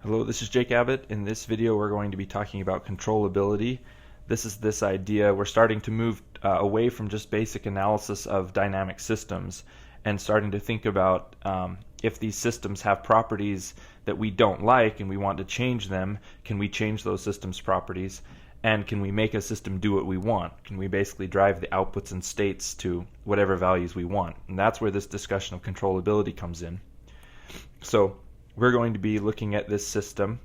Hello, this is Jake Abbott. In this video, we're going to be talking about controllability. This is this idea. We're starting to move away from just basic analysis of dynamic systems and starting to think about if these systems have properties that we don't like and we want to change them, can we change those systems' properties? And can we make a system do what we want? Can we basically drive the outputs and states to whatever values we want? And that's where this discussion of controllability comes in. So we're going to be looking at this system.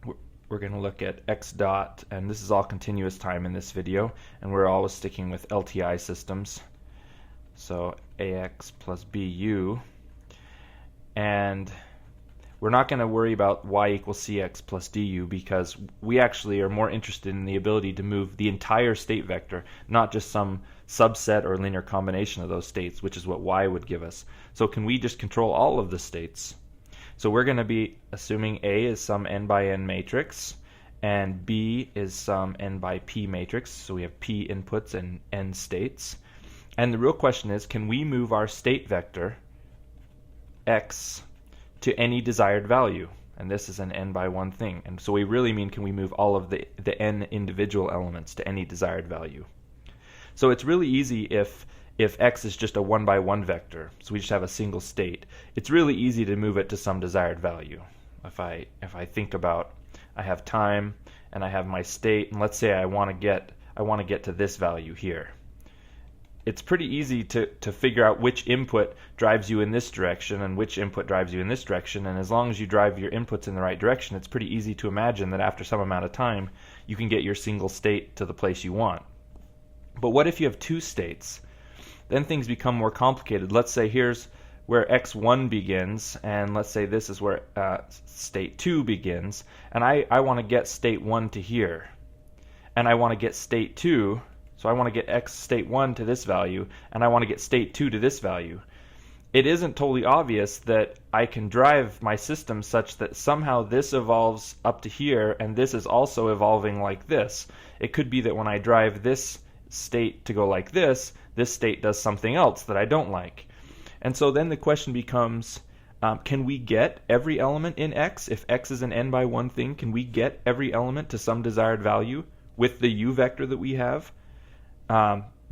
We're going to look at x dot, and this is all continuous time in this video, and we're always sticking with LTI systems. So ax plus bu, and we're not going to worry about y equals cx plus du because we actually are more interested in the ability to move the entire state vector, not just some subset or linear combination of those states, which is what y would give us. So can we just control all of the states? So we're going to be assuming A is some n by n matrix and B is some n by p matrix. So we have p inputs and n states. And the real question is, can we move our state vector x to any desired value? And this is an n by 1 thing. And so we really mean, can we move all of the n individual elements to any desired value? So it's really easy if x is just a 1 by 1 vector, so we just have a single state, it's really easy to move it to some desired value. If I think about, I have time and I have my state, and let's say I want to get to this value here. It's pretty easy to figure out which input drives you in this direction and which input drives you in this direction, and as long as you drive your inputs in the right direction, it's pretty easy to imagine that after some amount of time you can get your single state to the place you want. But what if you have two states? Then things become more complicated. Let's say here's where x1 begins, and let's say this is where state 2 begins, and I want to get state 1 to here, and I want to get state 2, so I want to get x state 1 to this value, and I want to get state 2 to this value. It isn't totally obvious that I can drive my system such that somehow this evolves up to here, and this is also evolving like this. It could be that when I drive this state to go like this state does something else that I don't like. And so then the question becomes, can we get every element in x? If x is an n by 1 thing, can we get every element to some desired value with the u vector that we have?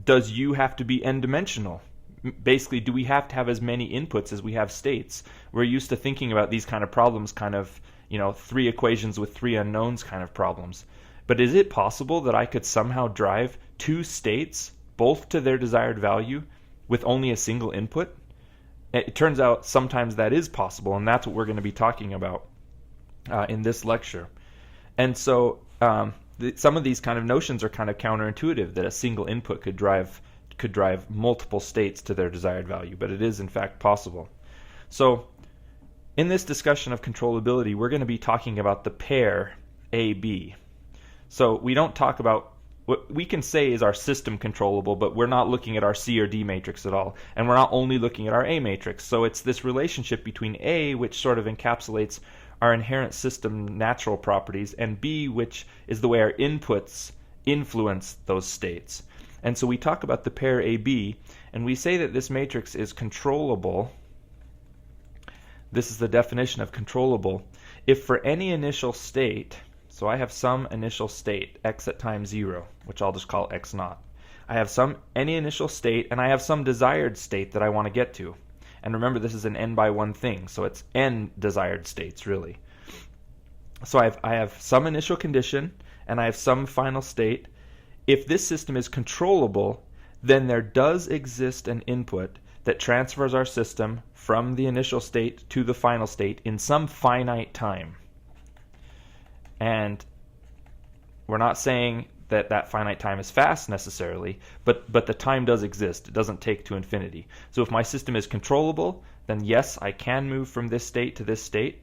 Does u have to be n-dimensional? Basically, do we have to have as many inputs as we have states? We're used to thinking about these kind of problems, kind of, 3 equations with 3 unknowns kind of problems. But is it possible that I could somehow drive 2 states both to their desired value with only a single input? It turns out sometimes that is possible, and that's what we're going to be talking about in this lecture. And so some of these kind of notions are kind of counterintuitive, that a single input could drive multiple states to their desired value, but it is in fact possible. So in this discussion of controllability, we're going to be talking about the pair AB. So we don't talk about what we can say is our system controllable, but we're not looking at our C or D matrix at all, and we're not only looking at our A matrix. So it's this relationship between A, which sort of encapsulates our inherent system natural properties, and B, which is the way our inputs influence those states. And so we talk about the pair AB, and we say that this matrix is controllable. This is the definition of controllable. If for any initial state, so I have some initial state, x at time 0, which I'll just call x naught. I have any initial state, and I have some desired state that I want to get to. And remember, this is an n by 1 thing, so it's n desired states, really. So I have some initial condition, and I have some final state. If this system is controllable, then there does exist an input that transfers our system from the initial state to the final state in some finite time. And we're not saying that finite time is fast necessarily, but the time does exist. It doesn't take to infinity. So if my system is controllable, then yes, I can move from this state to this state.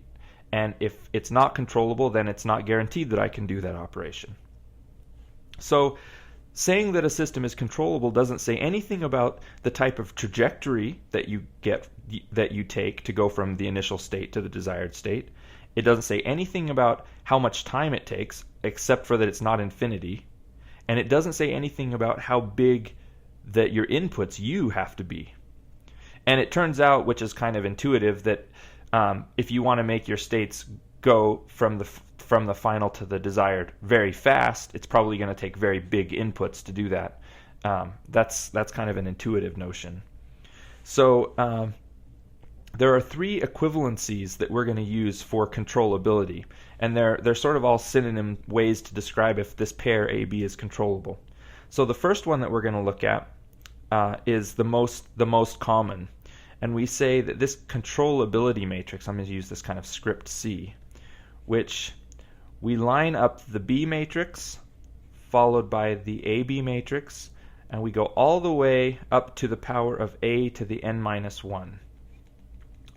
And if it's not controllable, then it's not guaranteed that I can do that operation. So saying that a system is controllable doesn't say anything about the type of trajectory that you take to go from the initial state to the desired state. It doesn't say anything about how much time it takes, except for that it's not infinity. And it doesn't say anything about how big that your inputs u have to be. And it turns out, which is kind of intuitive, that if you want to make your states go from the final to the desired very fast, it's probably going to take very big inputs to do that. That's kind of an intuitive notion. So there are three equivalencies that we're going to use for controllability, and they're sort of all synonym ways to describe if this pair AB is controllable. So the first one that we're going to look at is the most common, and we say that this controllability matrix, I'm going to use this kind of script C, which we line up the B matrix followed by the AB matrix, and we go all the way up to the power of A to the n minus 1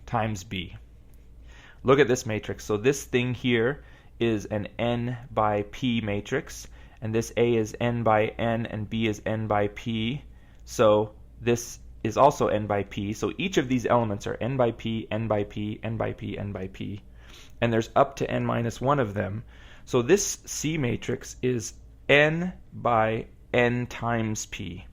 times B. Look at this matrix. So this thing here is an n by p matrix, and this A is n by n and B is n by p. So this is also n by p. So each of these elements are n by p, n by p, n by p, n by p. And there's up to n minus 1 of them. So this C matrix is n by n times p.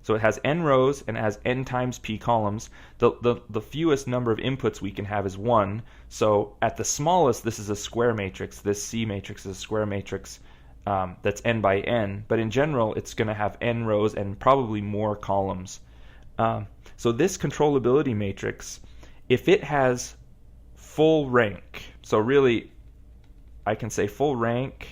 So it has n rows and it has n times p columns. The fewest number of inputs we can have is 1. So at the smallest, this is a square matrix. This C matrix is a square matrix that's n by n. But in general, it's going to have n rows and probably more columns. So this controllability matrix, if it has full rank, so really I can say full rank,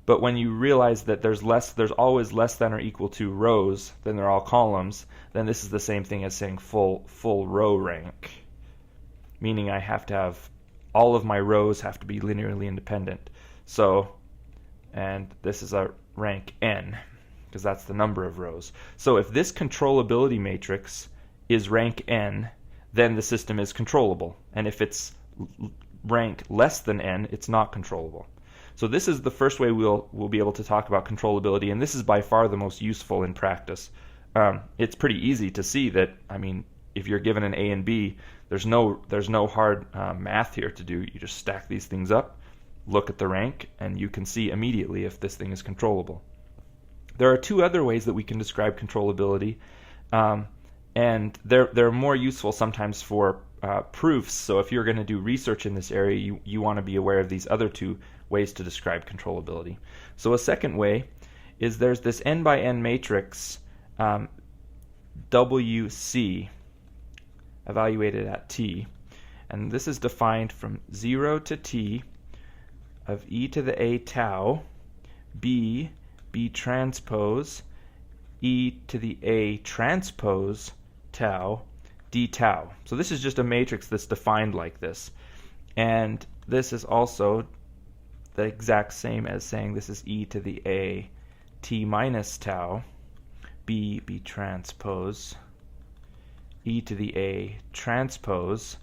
but when you realize that there's always less than or equal to rows, then they're all columns, then this is the same thing as saying full row rank, meaning I have to have all of my rows have to be linearly independent. So, and this is a rank n, because that's the number of rows. So if this controllability matrix is rank n, then the system is controllable. And if it's rank less than n, it's not controllable. So this is the first way we'll be able to talk about controllability, and this is by far the most useful in practice. It's pretty easy to see that, I mean, if you're given an A and B, there's no hard math here to do. You just stack these things up, look at the rank, and you can see immediately if this thing is controllable. There are two other ways that we can describe controllability, and they're more useful sometimes for proofs. So if you're going to do research in this area, you want to be aware of these other two ways to describe controllability. So a second way is there's this n by n matrix WC evaluated at t, and this is defined from 0 to t of e to the a tau b transpose e to the a transpose tau d tau. So this is just a matrix that's defined like this, and this is also the exact same as saying this is e to the a t minus tau b transpose e to the a transpose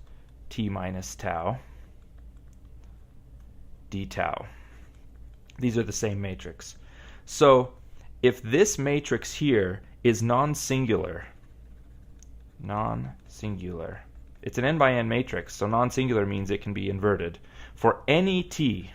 t minus tau d tau. These are the same matrix. So if this matrix here is non-singular, it's an n by n matrix, so non-singular means it can be inverted for any t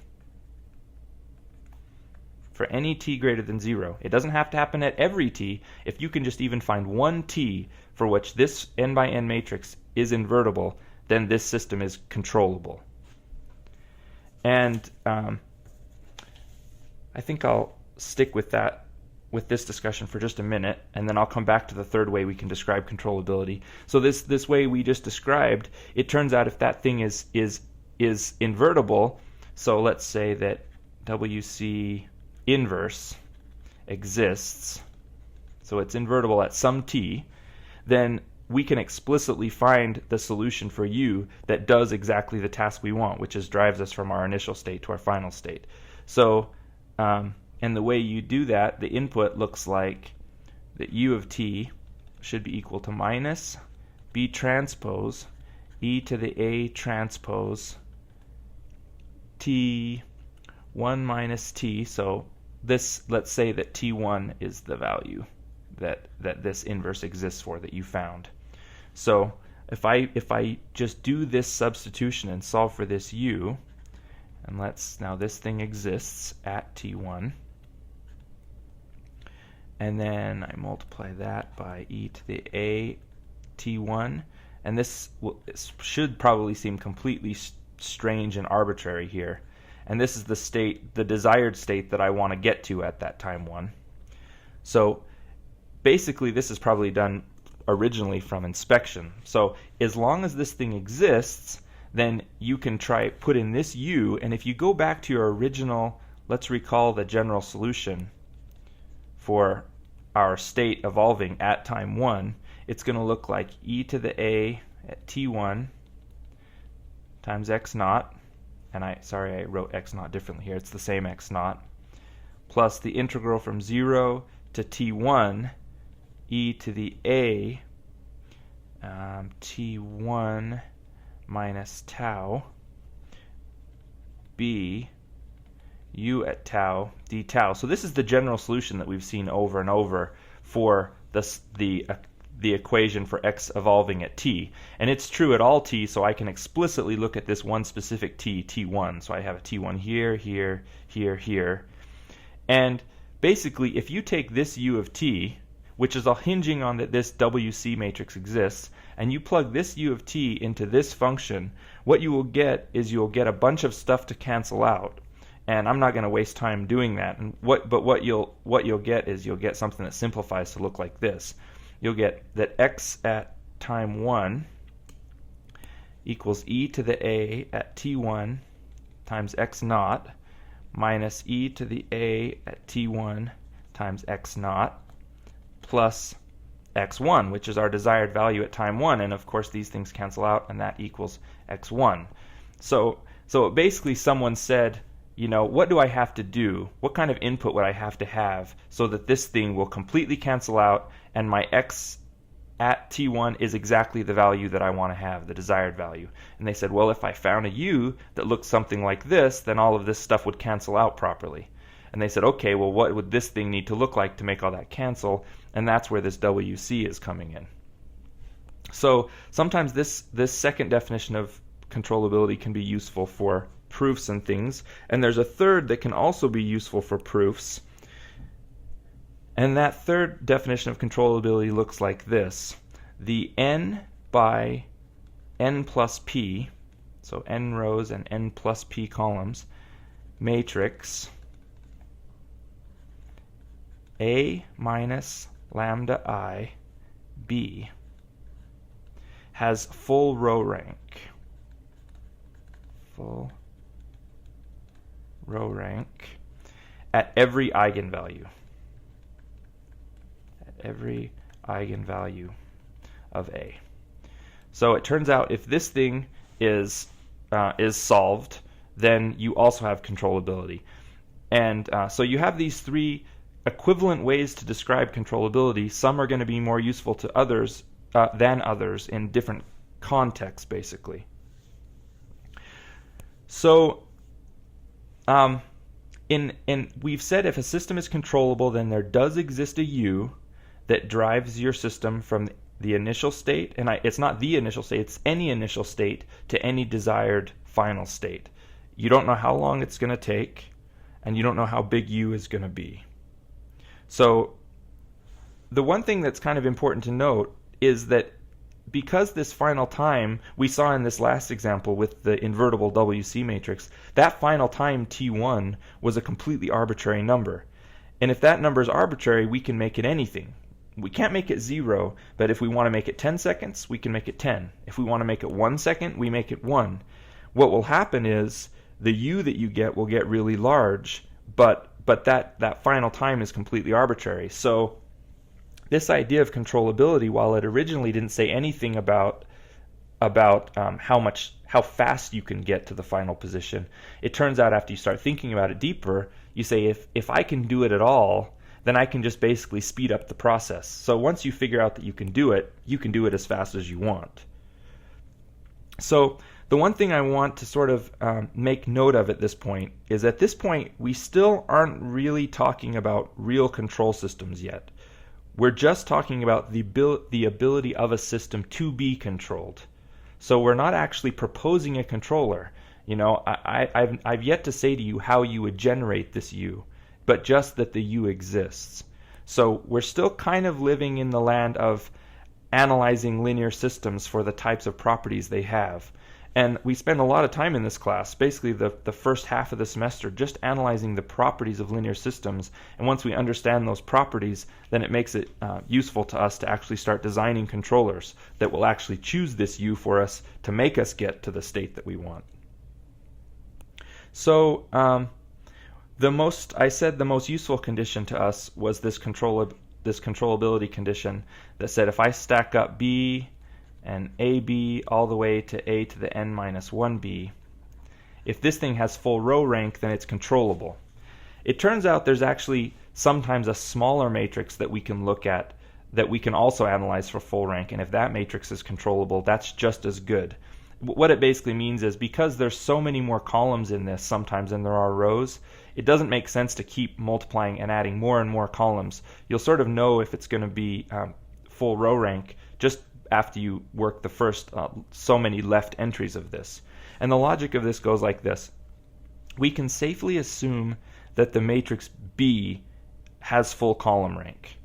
greater than 0. It doesn't have to happen at every t. If you can just even find one t for which this n by n matrix is invertible, then this system is controllable. And I think I'll stick with this discussion for just a minute, and then I'll come back to the third way we can describe controllability. So this way we just described, it turns out if that thing is invertible, so let's say that WC inverse exists, so it's invertible at some t, then we can explicitly find the solution for u that does exactly the task we want, which is drives us from our initial state to our final state. So and the way you do that, the input looks like that u of t should be equal to minus b transpose e to the a transpose t1 minus t. So this, let's say that t1 is the value that this inverse exists for that you found. So if I just do this substitution and solve for this u, and now this thing exists at t1, and then I multiply that by e to the a t1, and this should probably seem completely strange and arbitrary here. And this is the state, the desired state that I want to get to at that time 1. So basically this is probably done originally from inspection. So as long as this thing exists, then you can try put in this u, and if you go back to your original, let's recall the general solution for our state evolving at time 1, it's going to look like e to the a at t1 times x naught, and I wrote x naught differently here, it's the same x naught, plus the integral from 0 to t1 e to the a t1 minus tau b u at tau d tau. So this is the general solution that we've seen over and over for the equation for x evolving at t. And it's true at all t, so I can explicitly look at this one specific t, t1. So I have a t1 here, here, here, here. And basically, if you take this u of t, which is all hinging on that this WC matrix exists, and you plug this u of t into this function, what you will get is you'll get a bunch of stuff to cancel out. And I'm not going to waste time doing that. But what you'll get is you'll get something that simplifies to look like this. You'll get that x at time 1 equals e to the a at t1 times x naught minus e to the a at t1 times x naught plus x1, which is our desired value at time 1. And of course these things cancel out, and that equals x1. So basically someone said, you know, what do I have to do? What kind of input would I have to have so that this thing will completely cancel out and my x at t1 is exactly the value that I want to have, the desired value? And they said, well, if I found a u that looks something like this, then all of this stuff would cancel out properly. And they said, okay, well, what would this thing need to look like to make all that cancel? And that's where this WC is coming in. So sometimes this second definition of controllability can be useful for proofs and things. And there's a third that can also be useful for proofs. And that third definition of controllability looks like this. The n by n plus p, so n rows and n plus p columns, matrix A minus lambda I B has full row rank. Full row rank at every eigenvalue. At every eigenvalue of A. So it turns out if this thing is solved, then you also have controllability. And so you have these three equivalent ways to describe controllability. Some are going to be more useful to others than others in different contexts, basically. So we've said if a system is controllable, then there does exist a U that drives your system from the initial state, and it's not the initial state, it's any initial state to any desired final state. You don't know how long it's going to take, and you don't know how big U is going to be. So the one thing that's kind of important to note is that because this final time we saw in this last example with the invertible WC matrix, that final time t1 was a completely arbitrary number. And if that number is arbitrary, we can make it anything. We can't make it 0, but if we want to make it 10 seconds, we can make it 10. If we want to make it 1 second, we make it 1. What will happen is the u that you get will get really large, but that final time is completely arbitrary. So this idea of controllability, while it originally didn't say anything about how fast you can get to the final position, it turns out after you start thinking about it deeper, you say if I can do it at all, then I can just basically speed up the process. So once you figure out that you can do it as fast as you want. So the one thing I want to sort of make note of at this point is at this point we still aren't really talking about real control systems yet. We're just talking about the ability of a system to be controlled. So we're not actually proposing a controller. You know, I've yet to say to you how you would generate this U, but just that the U exists. So we're still kind of living in the land of analyzing linear systems for the types of properties they have. And we spend a lot of time in this class, basically the first half of the semester, just analyzing the properties of linear systems. And once we understand those properties, then it makes it useful to us to actually start designing controllers that will actually choose this U for us to make us get to the state that we want. So I said the most useful condition to us was this controllability condition that said if I stack up B and AB all the way to a to the n minus 1b, if this thing has full row rank, then it's controllable. It turns out there's actually sometimes a smaller matrix that we can look at that we can also analyze for full rank, and if that matrix is controllable, that's just as good. What it basically means is because there's so many more columns in this sometimes than there are rows, it doesn't make sense to keep multiplying and adding more and more columns. You'll sort of know if it's going to be full row rank just after you work the first so many left entries of this. And the logic of this goes like this. We can safely assume that the matrix B has full column rank.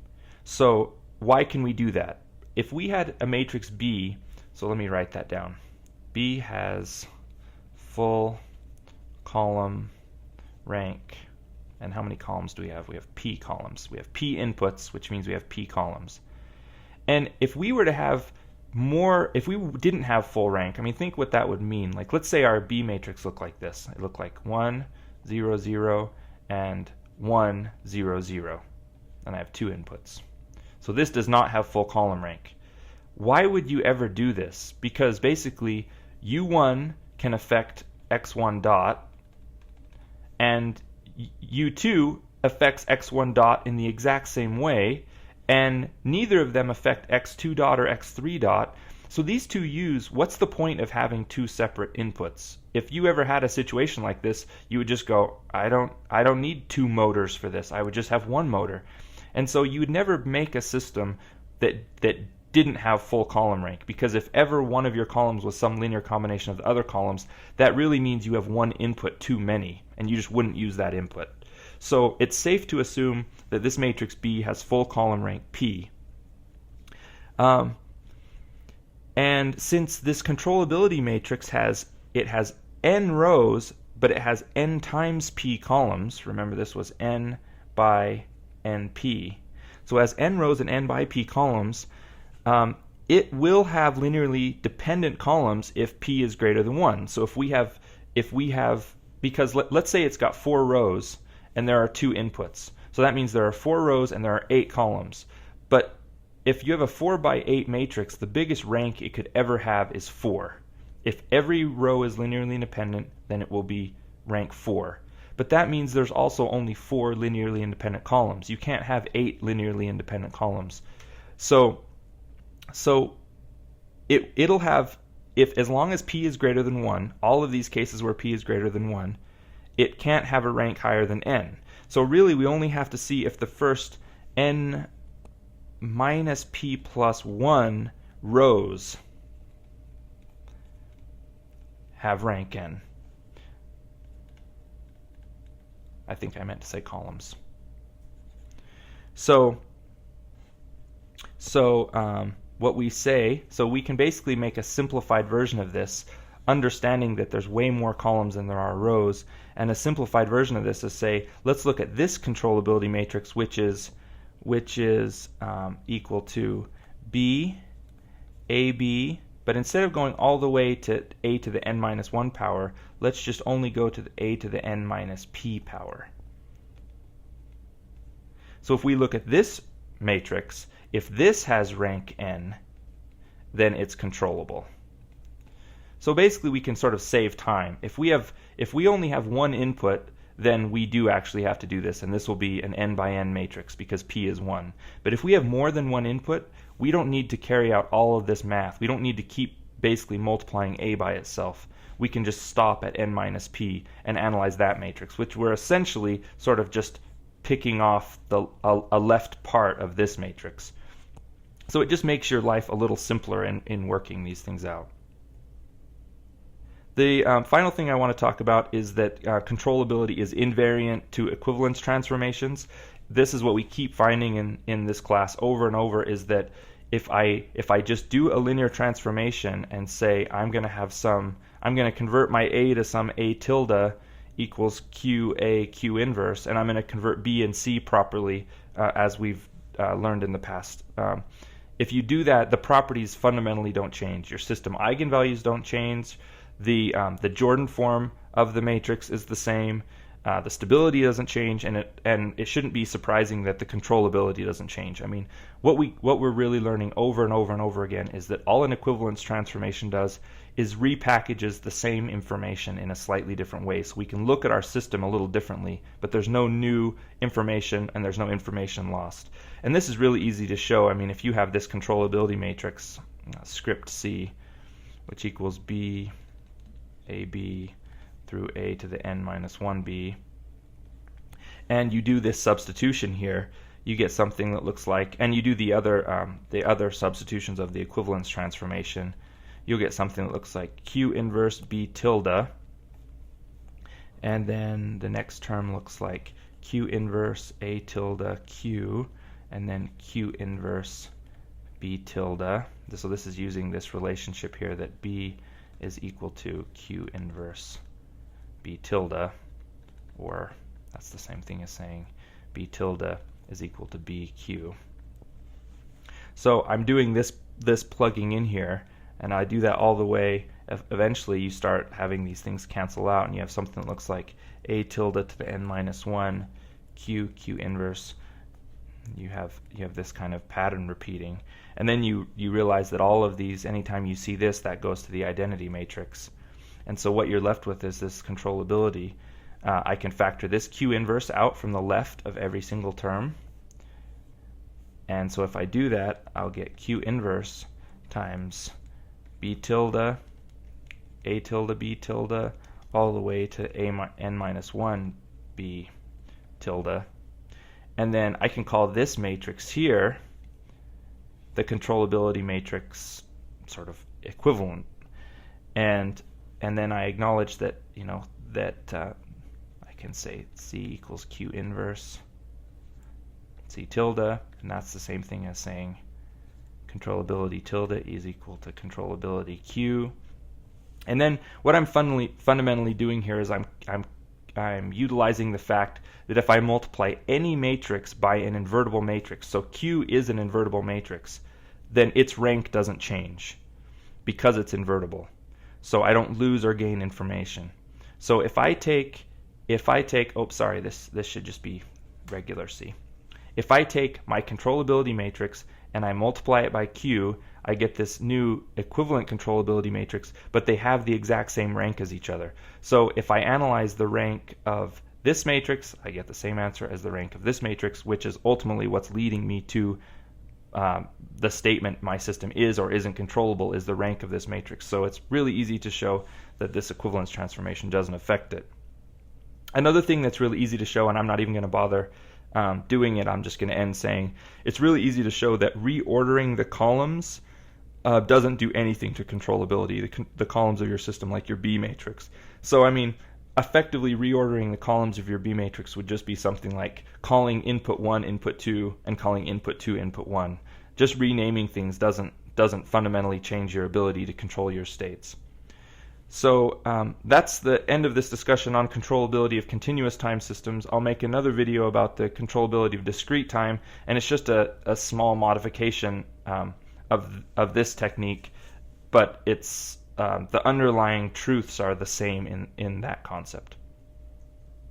So why can we do that? If we had a matrix B, so let me write that down. B has full column rank. And how many columns do we have? We have P columns. We have P inputs, which means we have P columns. And if we were to have more, if we didn't have full rank, I mean, think what that would mean. Like, let's say our B matrix looked like this. It looked like 1, 0, 0, and 1, 0, 0. And I have 2 inputs. So this does not have full column rank. Why would you ever do this? Because basically, U1 can affect X1 dot, and U2 affects X1 dot in the exact same way, and neither of them affect X2 dot or X3 dot. So these two U's, what's the point of having 2 separate inputs? If you ever had a situation like this, you would just go, I don't need 2 motors for this. I would just have 1 motor. And so you would never make a system that didn't have full column rank, because if ever one of your columns was some linear combination of the other columns, that really means you have 1 input too many, and you just wouldn't use that input. So it's safe to assume that this matrix B has full column rank P. And since this controllability matrix has n rows, but it has n times p columns, remember this was n by np. So as n rows and n by p columns, it will have linearly dependent columns if p is greater than 1. So if we have, because let's say it's got 4 rows and there are 2 inputs. So that means there are 4 rows and there are 8 columns. But if you have a 4 by 8 matrix, the biggest rank it could ever have is 4. If every row is linearly independent, then it will be rank 4. But that means there's also only 4 linearly independent columns. You can't have 8 linearly independent columns. So it'll have, as long as p is greater than 1, all of these cases where p is greater than 1, it can't have a rank higher than n. So really we only have to see if the first n minus p plus 1 rows have rank n. I think I meant to say columns. So what we say, so we can basically make a simplified version of this, understanding that there's way more columns than there are rows. And a simplified version of this is say, let's look at this controllability matrix, which is equal to B, AB, but instead of going all the way to a to the n minus 1 power, let's just only go to the a to the n minus p power. So if we look at this matrix, if this has rank n, then it's controllable. So basically we can sort of save time. If we only have 1 input, then we do actually have to do this, and this will be an n by n matrix because p is 1. But if we have more than 1 input, we don't need to carry out all of this math. We don't need to keep basically multiplying a by itself. We can just stop at n minus p and analyze that matrix, which we're essentially sort of just picking off a left part of this matrix. So it just makes your life a little simpler in working these things out. The final thing I want to talk about is that controllability is invariant to equivalence transformations. This is what we keep finding in this class over and over, is that if I just do a linear transformation and say I'm going to convert my A to some A tilde equals QA Q inverse, and I'm going to convert B and C properly as we've learned in the past. If you do that, the properties fundamentally don't change. Your system eigenvalues don't change. The Jordan form of the matrix is the same. The stability doesn't change, and it shouldn't be surprising that the controllability doesn't change. I mean, what we're really learning over and over and over again is that all an equivalence transformation does is repackages the same information in a slightly different way. So we can look at our system a little differently, but there's no new information and there's no information lost. And this is really easy to show. I mean, if you have this controllability matrix, script C, which equals B, AB through A to the n minus 1b, and you do this substitution here, you get something that looks like, and you do the other substitutions of the equivalence transformation, you'll get something that looks like Q inverse B tilde, and then the next term looks like Q inverse A tilde Q, and then Q inverse B tilde. So this is using this relationship here that B is equal to Q inverse B tilde, or that's the same thing as saying B tilde is equal to BQ. So I'm doing this plugging in here, and I do that all the way. Eventually you start having these things cancel out, and you have something that looks like A tilde to the n minus 1 Q inverse. You have this kind of pattern repeating, and then you realize that all of these, anytime you see this, that goes to the identity matrix. And so what you're left with is this controllability. I can factor this Q inverse out from the left of every single term. And so if I do that, I'll get Q inverse times B tilde, A tilde, B tilde, all the way to n minus 1 B tilde. And then I can call this matrix here the controllability matrix sort of equivalent. And then I acknowledge that, I can say C equals Q inverse C tilde, and that's the same thing as saying controllability tilde is equal to controllability Q. And then what I'm fundamentally doing here is I'm utilizing the fact that if I multiply any matrix by an invertible matrix, so Q is an invertible matrix, then its rank doesn't change because it's invertible. So I don't lose or gain information. So if I take, this should just be regular C. If I take my controllability matrix and I multiply it by Q, I get this new equivalent controllability matrix, but they have the exact same rank as each other. So if I analyze the rank of this matrix, I get the same answer as the rank of this matrix, which is ultimately what's leading me to the statement my system is or isn't controllable is the rank of this matrix. So it's really easy to show that this equivalence transformation doesn't affect it. Another thing that's really easy to show, and I'm not even going to bother doing it, I'm just going to end saying it's really easy to show that reordering the columns doesn't do anything to controllability, the columns of your system, like your B matrix. So I mean, effectively reordering the columns of your B matrix would just be something like calling input 1 input 2 and calling input 2 input 1. Just renaming things doesn't fundamentally change your ability to control your states. So that's the end of this discussion on controllability of continuous time systems. I'll make another video about the controllability of discrete time, and it's just a small modification of this technique, but it's the underlying truths are the same in that concept.